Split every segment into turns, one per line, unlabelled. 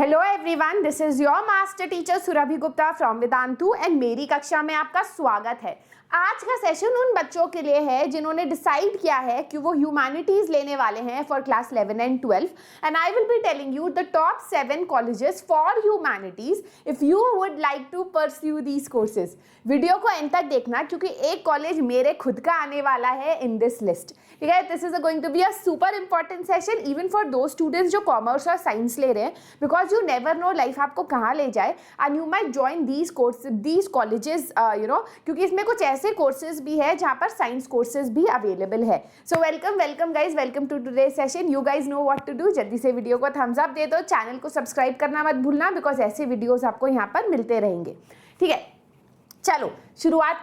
Hello everyone, this is your master teacher Surabhi Gupta from Vedantu and मेरी कक्षा में आपका स्वागत है। आज का सेशन उन बच्चों के लिए है जिन्होंने डिसाइड किया है कि वो ह्यूमैनिटीज लेने वाले हैं for class 11 and 12 and I will be telling you the top 7 colleges for humanities if you would like to pursue these courses. Video को एंड तक देखना क्योंकि एक कॉलेज मेरे खुद का आने वाला है इन दिस लिस्ट। ठीक है, this is going to be a super important session even for those students जो कॉमर्स और साइंस ले रहे हैं, because you never know life आपको कहाँ ले जाए and you might join these colleges क्योंकि इसमें कुछ ऐसे कोर्सेज भी है जहाँ पर साइंस कोर्सेज भी अवेलेबल है। So welcome guys, welcome to today session. You guys know what to do, जल्दी से वीडियो को थम्स अप दे दो, चैनल को सब्सक्राइब करना मत भूलना बिकॉज ऐसे वीडियोज आपको यहाँ पर मिलते रहेंगे। ठीक है, चलो शुरुआत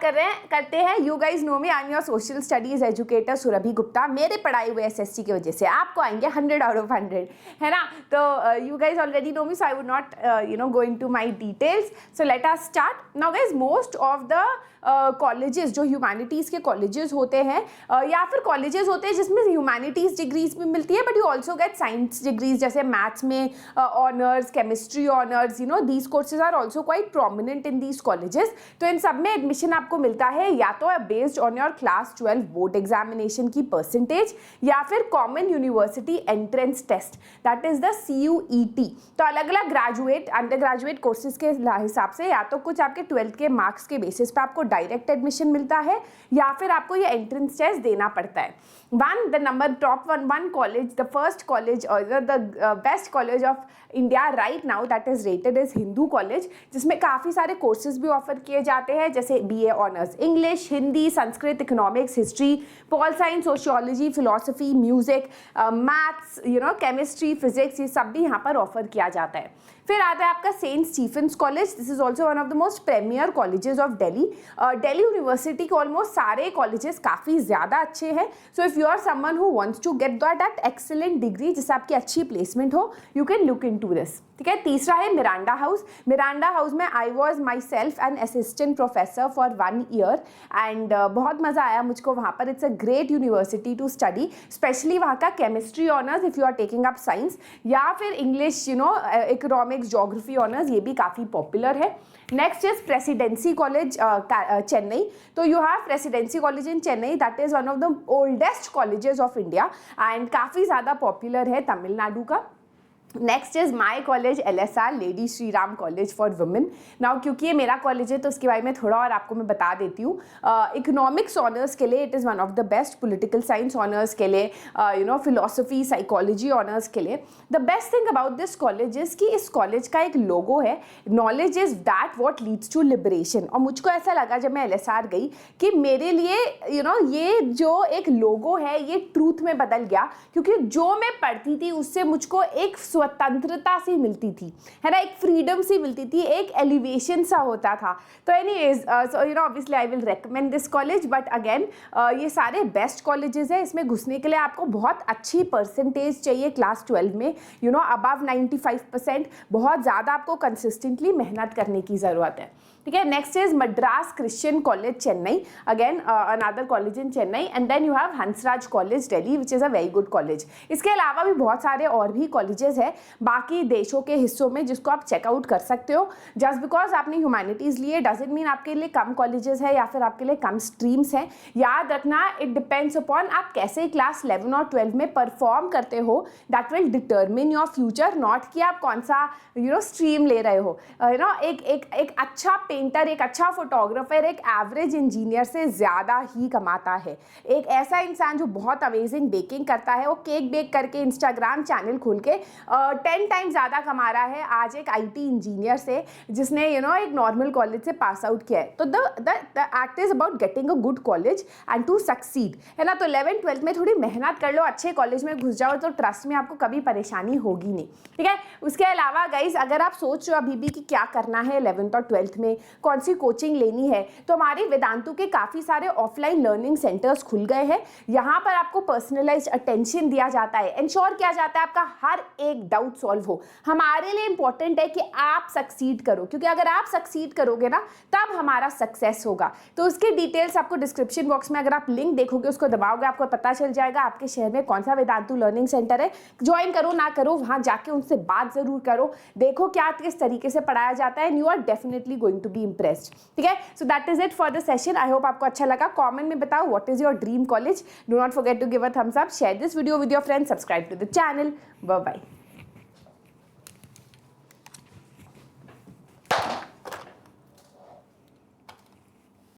करते हैं। You guys know me, I am your social studies educator Surabhi Gupta. मेरे पढ़ाए हुए एसएससी की वजह से आपको आएंगे 100 आउट ऑफ 100, है ना। तो you guys already know me, so I would not going to my details. So let us start now guys. Most of the colleges जो ह्यूमैनिटीज़ के कॉलेजेस होते हैं या फिर कॉलेजेस होते हैं जिसमें ह्यूमैनिटीज़ डिग्रीज भी मिलती है, but you also get science degrees, जैसे मैथ्स में honours, chemistry honours, these courses are also quite prominent in these colleges. तो इन सब में एडमिशन आपको मिलता है या तो based on your class 12 board examination की परसेंटेज या फिर common university entrance test, that is the CUET। तो अलग अलग ग्रेजुएट अंडर ग्रेजुएट कोर्सेज के हिसाब से या तो कुछ आपके 12th के मार्क्स के बेसिस पे आपको डायरेक्ट एडमिशन मिलता है या फिर आपको ये एंट्रेंस टेस्ट देना पड़ता है। Top one college, the first college और the best college of India right now that is rated is Hindu college, जिसमें काफ़ी सारे कोर्सेज भी ऑफर किए जाते हैं, जैसे BA honours English, Hindi, Sanskrit, economics, history, pol science, sociology, philosophy, music, maths, chemistry, physics, ये सब भी यहाँ पर ऑफर किया जाता है। फिर आता है आपका Saint Stephen's college. This is also one of the most premier colleges of Delhi. Delhi university के ऑलमोस्ट सारे कॉलेजेस काफ़ी ज़्यादा अच्छे हैं। So if you are someone who wants to get that excellent degree जिससे आपकी अच्छी प्लेसमेंट हो, you can look into this. ठीक है, तीसरा है मिरांडा हाउस। मिरांडा हाउस में I was myself an assistant professor for 1 year and बहुत मज़ा आया मुझको वहाँ पर। It's a great university to study, specially वहाँ का chemistry honours if you are taking up science, या फिर इंग्लिश, इकोनॉमिक्स, ज्योग्राफी ऑनर्स, ये भी काफ़ी पॉपुलर है। Next is Presidency college Chennai. तो you have Presidency college in Chennai, that is one of the oldest colleges of India and काफ़ी ज़्यादा popular है तमिलनाडु का। Next is my college LSR, lady Shri Ram college for women. Now क्योंकि ये मेरा college है तो उसके बारे में थोड़ा और आपको मैं बता देती हूँ। इकोनॉमिक्स ऑनर्स के लिए it is one of the best, political science honours के लिए, फिलोसफी, साइकोलॉजी ऑनर्स के लिए। The best thing about this college is कि इस कॉलेज का एक लोगो है, knowledge is that what leads to liberation. और मुझको ऐसा लगा जब मैं LSR गई कि मेरे लिए ये जो एक लोगो है ये ट्रूथ में बदल गया, क्योंकि जो मैं पढ़ती थी उससे मुझको एक स्वतंत्रता सी मिलती थी, है ना, एक फ्रीडम सी मिलती थी, एक एलिवेशन सा होता था। तो anyways obviously I will recommend this college, but again ये सारे बेस्ट कॉलेजेस हैं। इसमें घुसने के लिए आपको बहुत अच्छी परसेंटेज चाहिए क्लास 12 में, अबव 95%। बहुत ज़्यादा आपको कंसिस्टेंटली मेहनत करने की ज़रूरत है। ठीक है, next is Madras Christian college Chennai, again another college in Chennai, and then you have Hansraj college Delhi which is a very good college. इसके अलावा भी बहुत सारे और भी कॉलेजेस हैं बाकी देशों के हिस्सों में जिसको आप चेकआउट कर सकते हो। जस्ट बिकॉज आपने ह्यूमैनिटीज़ लिए डजंट मीन आपके लिए कम कॉलेजेस है या फिर आपके लिए कम स्ट्रीम्स हैं। याद रखना, इट डिपेंड्स अपॉन आप कैसे क्लास 11 और 12 में परफॉर्म करते हो, that will determine your future, not कि आप कौन सा स्ट्रीम ले रहे हो। एक अच्छा पेंटर, एक अच्छा फोटोग्राफर एक एवरेज इंजीनियर से ज़्यादा ही कमाता है। एक ऐसा इंसान जो बहुत अमेजिंग बेकिंग करता है, वो केक बेक करके इंस्टाग्राम चैनल खोल के 10 टाइम ज़्यादा कमा रहा है आज एक IT इंजीनियर से जिसने एक नॉर्मल कॉलेज से पास आउट किया है। तो the act is about getting a good college and to succeed, है ना। तो 11th 12th में थोड़ी मेहनत कर लो, अच्छे कॉलेज में घुस जाओ, तो ट्रस्ट में आपको कभी परेशानी होगी नहीं। ठीक है, उसके अलावा गाइज अगर आप सोच रहे हो अभी भी कि क्या करना है 11th और 12th में, कौन सी कोचिंग लेनी है, तो हमारे वेदांतु के काफ़ी सारे ऑफलाइन लर्निंग सेंटर्स खुल गए हैं। यहाँ पर आपको पर्सनलाइज्ड अटेंशन दिया जाता है, इंश्योर किया जाता है आपका हर एक डाउट सॉल्व हो। हमारे लिए इंपॉर्टेंट है कि आप सक्सीड करो, क्योंकि अगर आप सक्सीड करोगे ना तब हमारा सक्सेस होगा। तो उसके डिटेल्स आपको डिस्क्रिप्शन बॉक्स में, अगर आप लिंक देखोगे उसको दबाओगे, आपको पता चल जाएगा आपके शहर में कौन सा वेदांतु लर्निंग सेंटर है। ज्वाइन करो ना करो, वहाँ जाके उनसे बात जरूर करो, देखो क्या किस तरीके से पढ़ाया जाता है, and you are definitely going to be impressed. ठीक है, so that is it for the session. I hope आपको अच्छा लगा। कमेंट में बताओ what is your dream college. Do not forget to give a thumbs up, share this video with your friends, subscribe to the channel. Bye bye.